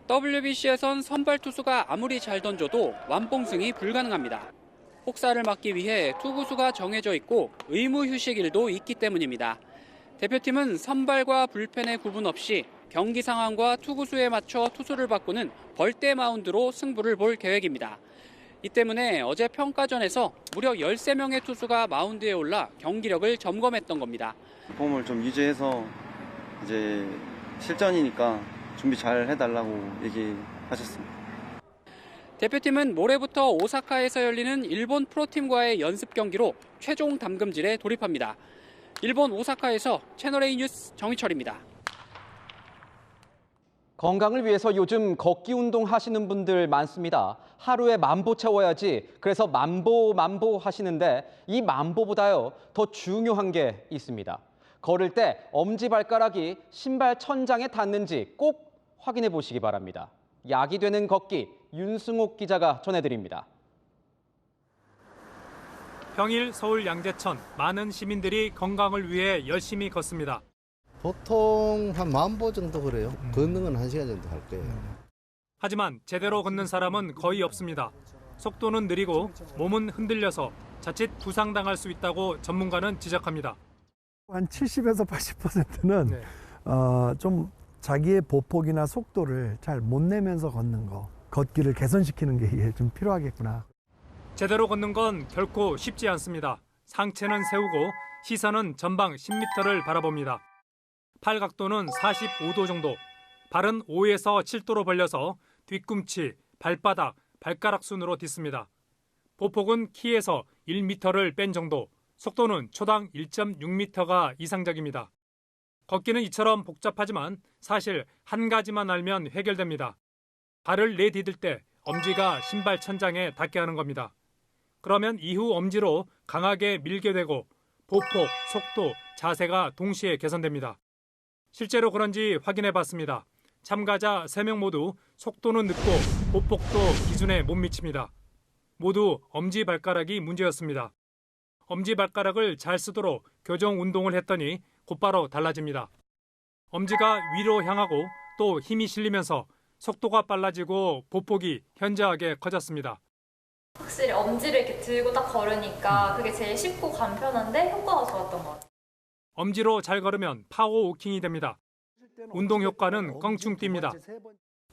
Speaker 16: WBC에선 선발 투수가 아무리 잘 던져도 완봉승이 불가능합니다. 혹사를 막기 위해 투구수가 정해져 있고 의무 휴식일도 있기 때문입니다. 대표팀은 선발과 불펜의 구분 없이 경기 상황과 투구수에 맞춰 투수를 바꾸는 벌떼 마운드로 승부를 볼 계획입니다. 이 때문에 어제 평가전에서 무려 13명의 투수가 마운드에 올라 경기력을 점검했던 겁니다.
Speaker 18: 폼을 좀 유지해서 이제 실전이니까 준비 잘 해달라고 얘기하셨습니다.
Speaker 16: 대표팀은 모레부터 오사카에서 열리는 일본 프로팀과의 연습 경기로 최종 담금질에 돌입합니다. 일본 오사카에서 채널A 뉴스 정희철입니다.
Speaker 1: 건강을 위해서 요즘 걷기 운동 하시는 분들 많습니다. 하루에 10,000보 채워야지. 그래서 만보 하시는데 이 만보보다요 더 중요한 게 있습니다. 걸을 때 엄지발가락이 신발 천장에 닿는지 꼭 확인해 보시기 바랍니다. 약이 되는 걷기, 윤승옥 기자가 전해드립니다.
Speaker 3: 평일 서울 양재천 많은 시민들이 건강을 위해 열심히 걷습니다.
Speaker 4: 보통 한 10,000보 정도 그래요. 걷는 건 1시간 정도 할 거예요.
Speaker 3: 하지만 제대로 걷는 사람은 거의 없습니다. 속도는 느리고 몸은 흔들려서 자칫 부상당할 수 있다고 전문가는 지적합니다.
Speaker 19: 한 70에서 80%는 좀 자기의 보폭이나 속도를 잘 못 내면서 걷는 거, 걷기를 개선시키는 게 좀 필요하겠구나.
Speaker 3: 제대로 걷는 건 결코 쉽지 않습니다. 상체는 세우고 시선은 전방 10m를 바라봅니다. 팔 각도는 45도 정도, 발은 5에서 7도로 벌려서 뒤꿈치, 발바닥, 발가락 순으로 딛습니다. 보폭은 키에서 1m를 뺀 정도, 속도는 초당 1.6m가 이상적입니다. 걷기는 이처럼 복잡하지만 사실 한 가지만 알면 해결됩니다. 발을 내디딜 때 엄지가 신발 천장에 닿게 하는 겁니다. 그러면 이후 엄지로 강하게 밀게 되고 보폭, 속도, 자세가 동시에 개선됩니다. 실제로 그런지 확인해 봤습니다. 참가자 3명 모두 속도는 늦고 보폭도 기준에 못 미칩니다. 모두 엄지발가락이 문제였습니다. 엄지발가락을 잘 쓰도록 교정 운동을 했더니 곧바로 달라집니다. 엄지가 위로 향하고 또 힘이 실리면서 속도가 빨라지고 보폭이 현저하게 커졌습니다.
Speaker 5: 확실히 엄지를 이렇게 들고 딱 걸으니까 그게 제일 쉽고 간편한데 효과가 좋았던 것 같아요.
Speaker 3: 엄지로 잘 걸으면 파워워킹이 됩니다. 운동 효과는 껑충 뜁니다.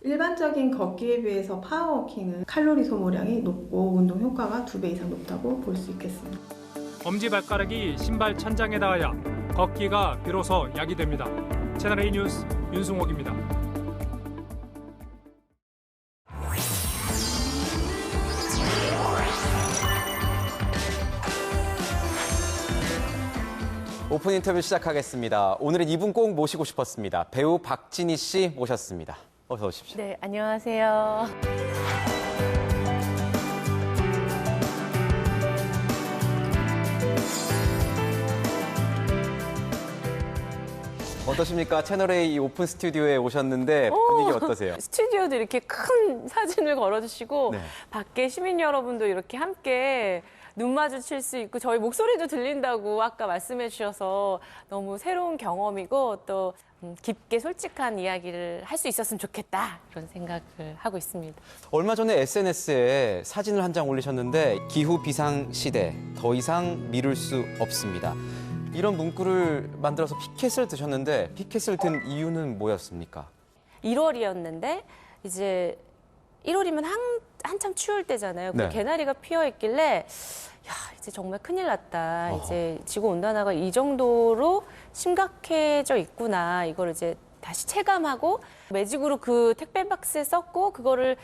Speaker 20: 일반적인 걷기에 비해서 파워워킹은 칼로리 소모량이 높고 운동 효과가 2배 이상 높다고 볼 수 있겠습니다.
Speaker 3: 엄지발가락이 신발 천장에 닿아야 걷기가 비로소 약이 됩니다. 채널A 뉴스 윤승옥입니다.
Speaker 1: 오픈 인터뷰 시작하겠습니다. 오늘은 이분 꼭 모시고 싶었습니다. 배우 박진희 씨 모셨습니다. 어서 오십시오.
Speaker 21: 네, 안녕하세요.
Speaker 1: 어떠십니까? 채널A 오픈 스튜디오에 오셨는데 분위기 어떠세요?
Speaker 21: 스튜디오도 이렇게 큰 사진을 걸어주시고
Speaker 1: 네.
Speaker 21: 밖에 시민 여러분도 이렇게 함께 눈 마주칠 수 있고 저희 목소리도 들린다고 아까 말씀해 주셔서 너무 새로운 경험이고 또 깊게 솔직한 이야기를 할 수 있었으면 좋겠다 그런 생각을 하고 있습니다.
Speaker 1: 얼마 전에 SNS에 사진을 한 장 올리셨는데 기후 비상 시대 더 이상 미룰 수 없습니다. 이런 문구를 만들어서 피켓을 드셨는데 피켓을 든 이유는 뭐였습니까?
Speaker 21: 1월이었는데 이제 1월이면 한참 추울 때잖아요.
Speaker 1: 네.
Speaker 21: 개나리가 피어 있길래 야, 이제 정말 큰일 났다. 이제 지구 온난화가 이 정도로 심각해져 있구나. 이걸 이제 다시 체감하고 매직으로 그 택배 박스에 썼고 그거를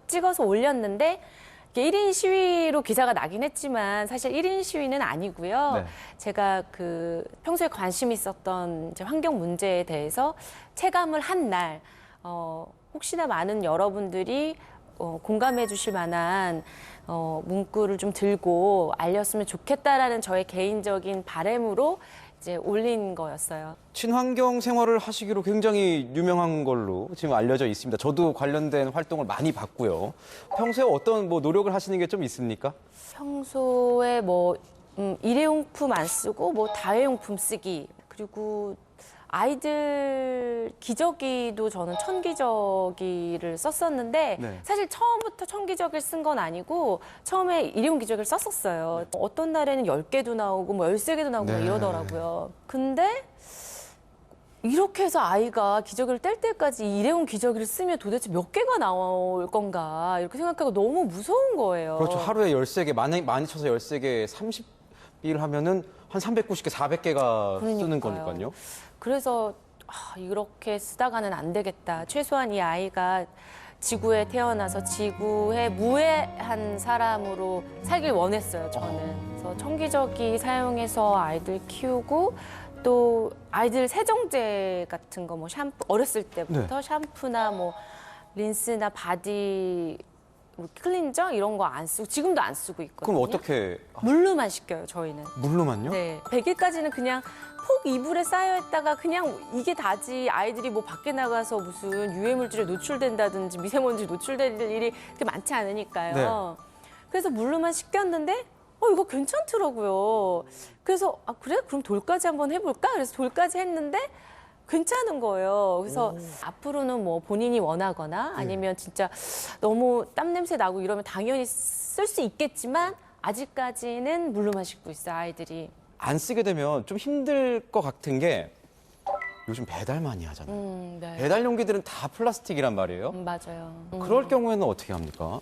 Speaker 21: 찍어서 올렸는데 1인 시위로 기사가 나긴 했지만 사실 1인 시위는 아니고요.
Speaker 22: 네.
Speaker 21: 제가 그 평소에 관심 있었던 이제 환경 문제에 대해서 체감을 한 날, 혹시나 많은 여러분들이 공감해 주실 만한 문구를 좀 들고 알렸으면 좋겠다라는 저의 개인적인 바람으로 이제 올린 거였어요.
Speaker 1: 친환경 생활을 하시기로 굉장히 유명한 걸로 지금 알려져 있습니다. 저도 관련된 활동을 많이 봤고요. 평소에 어떤 노력을 하시는 게 좀 있습니까?
Speaker 21: 평소에 일회용품 안 쓰고 다회용품 쓰기, 그리고 아이들 기저귀도 저는 천기저귀를 썼었는데
Speaker 22: 네.
Speaker 21: 사실 처음부터 천기저귀를 쓴 건 아니고 처음에 일회용 기저귀를 썼었어요. 어떤 날에는 10개도 나오고 13개도 나오고
Speaker 22: 네.
Speaker 21: 이러더라고요. 근데 이렇게 해서 아이가 기저귀를 뗄 때까지 이 일회용 기저귀를 쓰면 도대체 몇 개가 나올 건가 이렇게 생각하고 너무 무서운 거예요.
Speaker 1: 그렇죠. 하루에 13개, 많이 쳐서 13개, 30일 하면은 한 390개, 400개가 쓰는 거니까요.
Speaker 21: 그래서 이렇게 쓰다가는 안 되겠다. 최소한 이 아이가 지구에 태어나서 지구에 무해한 사람으로 살길 원했어요, 저는. 그래서 청기저귀 사용해서 아이들 키우고 또 아이들 세정제 같은 거 뭐 샴푸 어렸을 때부터 샴푸나 뭐 린스나 바디 클렌저 이런 거 안 쓰고 지금도 안 쓰고 있거든요.
Speaker 1: 그럼 어떻게?
Speaker 21: 물로만 씻겨요, 저희는.
Speaker 1: 물로만요?
Speaker 21: 네. 100일까지는 그냥 폭 이불에 쌓여 있다가 그냥 이게 다지 아이들이 뭐 밖에 나가서 무슨 유해물질에 노출된다든지 미세먼지 노출될 일이 그렇게 많지 않으니까요.
Speaker 1: 네.
Speaker 21: 그래서 물로만 씻겼는데 이거 괜찮더라고요. 그래서 그래? 그럼 돌까지 한번 해볼까? 그래서 돌까지 했는데 괜찮은 거예요. 그래서 앞으로는 뭐 본인이 원하거나 아니면 진짜 너무 땀 냄새 나고 이러면 당연히 쓸 수 있겠지만 아직까지는 물로만 씻고 있어요, 아이들이.
Speaker 1: 안 쓰게 되면 좀 힘들 것 같은 게 요즘 배달 많이 하잖아요.
Speaker 21: 네.
Speaker 1: 배달 용기들은 다 플라스틱이란 말이에요.
Speaker 21: 맞아요.
Speaker 1: 그럴 경우에는 어떻게 합니까?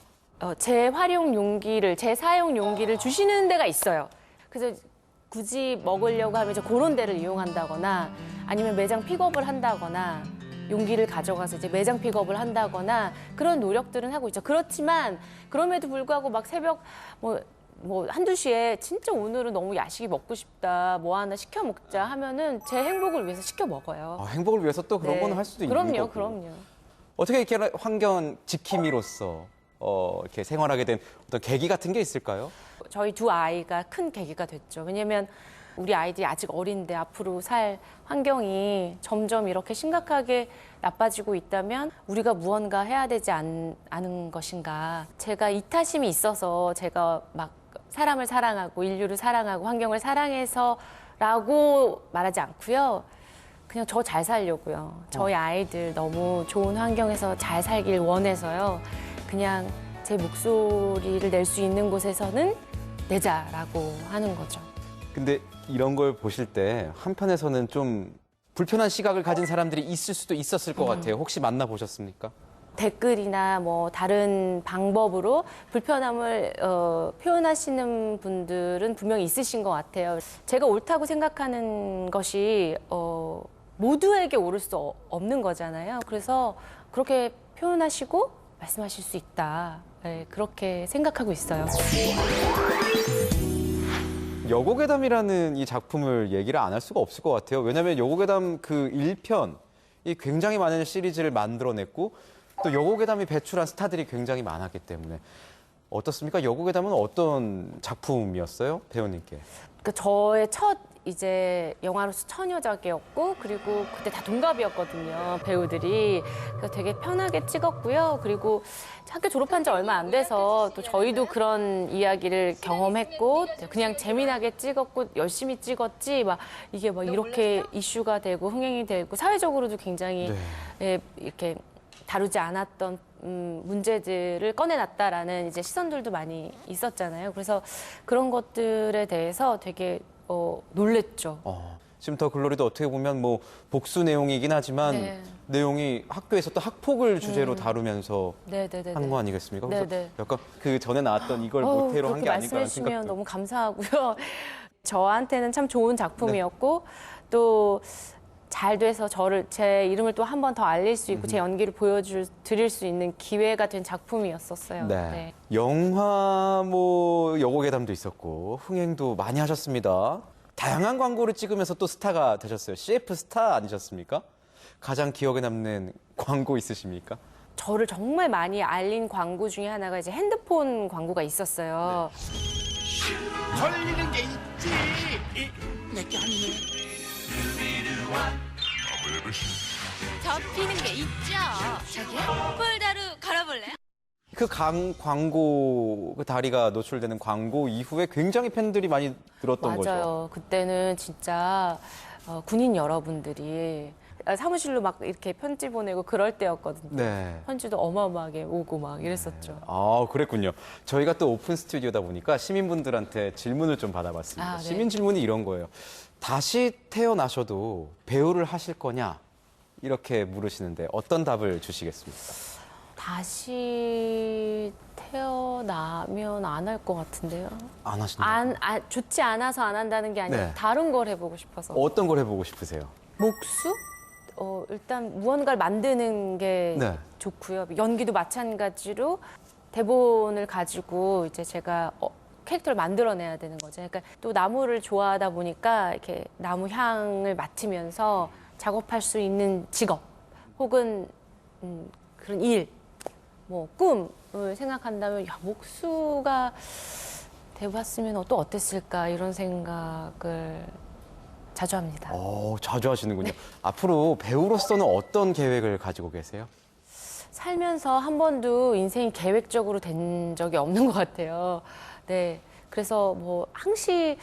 Speaker 21: 재활용 용기를, 재사용 용기를 주시는 데가 있어요. 그래서 굳이 먹으려고 하면 이제 그런 데를 이용한다거나 아니면 매장 픽업을 한다거나 용기를 가져가서 이제 매장 픽업을 한다거나 그런 노력들은 하고 있죠. 그렇지만 그럼에도 불구하고 막 새벽 뭐 한두 시에 진짜 오늘은 너무 야식이 먹고 싶다, 뭐 하나 시켜 먹자 하면은 제 행복을 위해서 시켜 먹어요.
Speaker 1: 행복을 위해서 또 그런 거는 할 수도 있는 거고.
Speaker 21: 그럼요.
Speaker 1: 어떻게 이렇게 환경 지킴이로서 이렇게 생활하게 된 어떤 계기 같은 게 있을까요?
Speaker 21: 저희 두 아이가 큰 계기가 됐죠. 왜냐면 우리 아이들이 아직 어린데 앞으로 살 환경이 점점 이렇게 심각하게 나빠지고 있다면 우리가 무언가 해야 되지 않은 것인가. 제가 이타심이 있어서 제가 막 사람을 사랑하고 인류를 사랑하고 환경을 사랑해서라고 말하지 않고요. 그냥 저 잘 살려고요. 저희 아이들 너무 좋은 환경에서 잘 살길 원해서요. 그냥 제 목소리를 낼 수 있는 곳에서는 내자라고 하는 거죠.
Speaker 1: 근데 이런 걸 보실 때 한편에서는 좀 불편한 시각을 가진 사람들이 있을 수도 있었을 것 같아요. 혹시 만나보셨습니까?
Speaker 21: 댓글이나 뭐 다른 방법으로 불편함을 표현하시는 분들은 분명히 있으신 것 같아요. 제가 옳다고 생각하는 것이 모두에게 옳을 수 없는 거잖아요. 그래서 그렇게 표현하시고 말씀하실 수 있다. 네, 그렇게 생각하고 있어요.
Speaker 1: 여고괴담이라는 이 작품을 얘기를 안 할 수가 없을 것 같아요. 왜냐하면 여고괴담 그 1편이 굉장히 많은 시리즈를 만들어냈고 또 여고괴담이 배출한 스타들이 굉장히 많았기 때문에 어떻습니까? 여고괴담은 어떤 작품이었어요? 배우님께.
Speaker 21: 그 저의 첫 이제 영화로서 처녀작이었고 그리고 그때 다 동갑이었거든요, 배우들이. 그래서 되게 편하게 찍었고요. 그리고 학교 졸업한 지 얼마 안 돼서 또 저희도 그런 이야기를 경험했고 그냥 재미나게 찍었고 열심히 찍었지 막 이게 막 이렇게 이슈가 되고 흥행이 되고 사회적으로도 굉장히 이렇게 다루지 않았던 문제들을 꺼내놨다라는 이제 시선들도 많이 있었잖아요. 그래서 그런 것들에 대해서 되게 놀랬죠.
Speaker 1: 지금 더 글로리도 어떻게 보면 뭐 복수 내용이긴 하지만 내용이 학교에서 또 학폭을 주제로 다루면서 하는 거 아니겠습니까? 그래서 약간 그 전에 나왔던 이걸 모태로 한 게 아닐까라는
Speaker 21: 말씀해 주시면
Speaker 1: 생각도.
Speaker 21: 너무 감사하고요. 저한테는 참 좋은 작품이었고 또 잘 돼서 제 이름을 또 한 번 더 알릴 수 있고 제 연기를 보여드릴 수 있는 기회가 된 작품이었었어요.
Speaker 1: 네. 영화 뭐 여고괴담도 있었고 흥행도 많이 하셨습니다. 다양한 광고를 찍으면서 또 스타가 되셨어요. CF 스타 아니셨습니까? 가장 기억에 남는 광고 있으십니까?
Speaker 21: 저를 정말 많이 알린 광고 중에 하나가 이제 핸드폰 광고가 있었어요.
Speaker 2: 걸리는 게 있지. 내게 아니네.
Speaker 7: 접히는 게 있죠. 저기요? 폴더로 걸어볼래요?
Speaker 1: 그 광고, 그 다리가 노출되는 광고 이후에 굉장히 팬들이 많이 늘었던 거죠.
Speaker 21: 맞아요. 그때는 진짜 군인 여러분들이 사무실로 막 이렇게 편지 보내고 그럴 때였거든요.
Speaker 1: 네.
Speaker 21: 편지도 어마어마하게 오고 막 이랬었죠.
Speaker 1: 아, 그랬군요. 저희가 또 오픈 스튜디오다 보니까 시민분들한테 질문을 좀 받아봤습니다.
Speaker 21: 네.
Speaker 1: 시민 질문이 이런 거예요. 다시 태어나셔도 배우를 하실 거냐? 이렇게 물으시는데 어떤 답을 주시겠습니까?
Speaker 21: 다시 태어나면 안 할 것 같은데요.
Speaker 1: 안 하신다고요?
Speaker 21: 좋지 않아서 안 한다는 게 아니라
Speaker 1: 네.
Speaker 21: 다른 걸 해보고 싶어서.
Speaker 1: 어떤 걸 해보고 싶으세요?
Speaker 21: 목수? 일단 무언가를 만드는 게
Speaker 1: 네.
Speaker 21: 좋고요. 연기도 마찬가지로 대본을 가지고 이제 제가 캐릭터를 만들어내야 되는 거죠. 그러니까 또 나무를 좋아하다 보니까 이렇게 나무 향을 맡으면서 작업할 수 있는 직업 혹은 그런 일, 뭐 꿈을 생각한다면 야, 목수가 돼봤으면 또 어땠을까 이런 생각을 자주 합니다.
Speaker 1: 자주 하시는군요. 앞으로 배우로서는 어떤 계획을 가지고 계세요?
Speaker 21: 살면서 한 번도 인생이 계획적으로 된 적이 없는 것 같아요. 네, 그래서 뭐 항시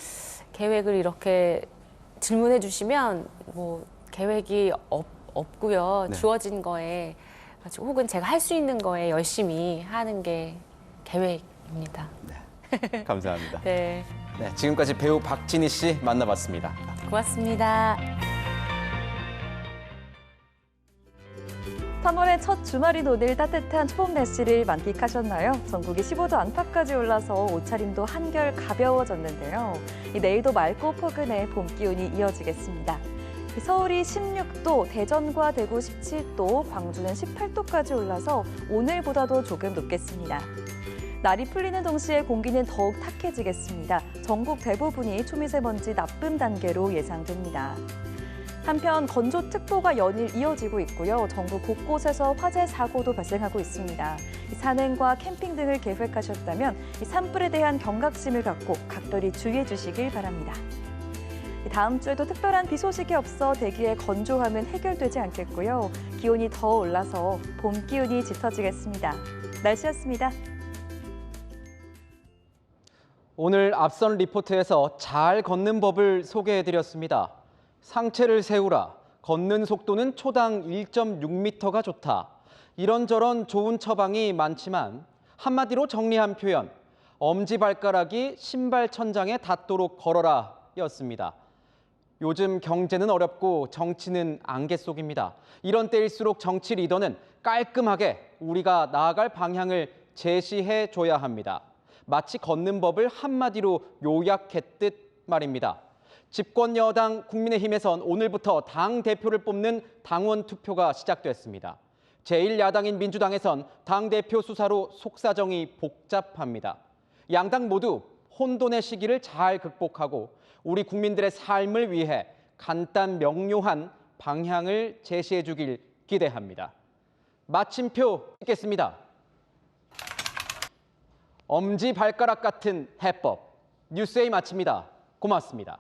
Speaker 21: 계획을 이렇게 질문해 주시면 뭐 계획이 없고요.
Speaker 1: 네.
Speaker 21: 주어진 거에 혹은 제가 할 수 있는 거에 열심히 하는 게 계획입니다.
Speaker 1: 감사합니다.
Speaker 21: 네,
Speaker 1: 네, 지금까지 배우 박진희 씨 만나봤습니다.
Speaker 21: 고맙습니다.
Speaker 6: 3월의 첫 주말인 오늘 따뜻한 초봄 날씨를 만끽하셨나요? 전국이 15도 안팎까지 올라서 옷차림도 한결 가벼워졌는데요. 내일도 맑고 포근해 봄 기온이 이어지겠습니다. 서울이 16도, 대전과 대구 17도, 광주는 18도까지 올라서 오늘보다도 조금 높겠습니다. 날이 풀리는 동시에 공기는 더욱 탁해지겠습니다. 전국 대부분이 초미세먼지 나쁨 단계로 예상됩니다. 한편 건조특보가 연일 이어지고 있고요. 전국 곳곳에서 화재 사고도 발생하고 있습니다. 산행과 캠핑 등을 계획하셨다면 산불에 대한 경각심을 갖고 각별히 주의해 주시길 바랍니다. 다음 주에도 특별한 비 소식이 없어 대기의 건조함은 해결되지 않겠고요. 기온이 더 올라서 봄 기운이 짙어지겠습니다. 날씨였습니다.
Speaker 1: 오늘 앞선 리포트에서 잘 걷는 법을 소개해드렸습니다. 상체를 세우라, 걷는 속도는 초당 1.6m가 좋다. 이런저런 좋은 처방이 많지만 한마디로 정리한 표현, 엄지발가락이 신발 천장에 닿도록 걸어라 였습니다. 요즘 경제는 어렵고 정치는 안개 속입니다. 이런 때일수록 정치 리더는 깔끔하게 우리가 나아갈 방향을 제시해 줘야 합니다. 마치 걷는 법을 한마디로 요약했듯 말입니다. 집권 여당 국민의힘에선 오늘부터 당대표를 뽑는 당원 투표가 시작됐습니다. 제1야당인 민주당에선 당대표 수사로 속사정이 복잡합니다. 양당 모두 혼돈의 시기를 잘 극복하고 우리 국민들의 삶을 위해 간단 명료한 방향을 제시해 주길 기대합니다. 마침표 찍겠습니다. 엄지발가락 같은 해법. 뉴스에이 마칩니다. 고맙습니다.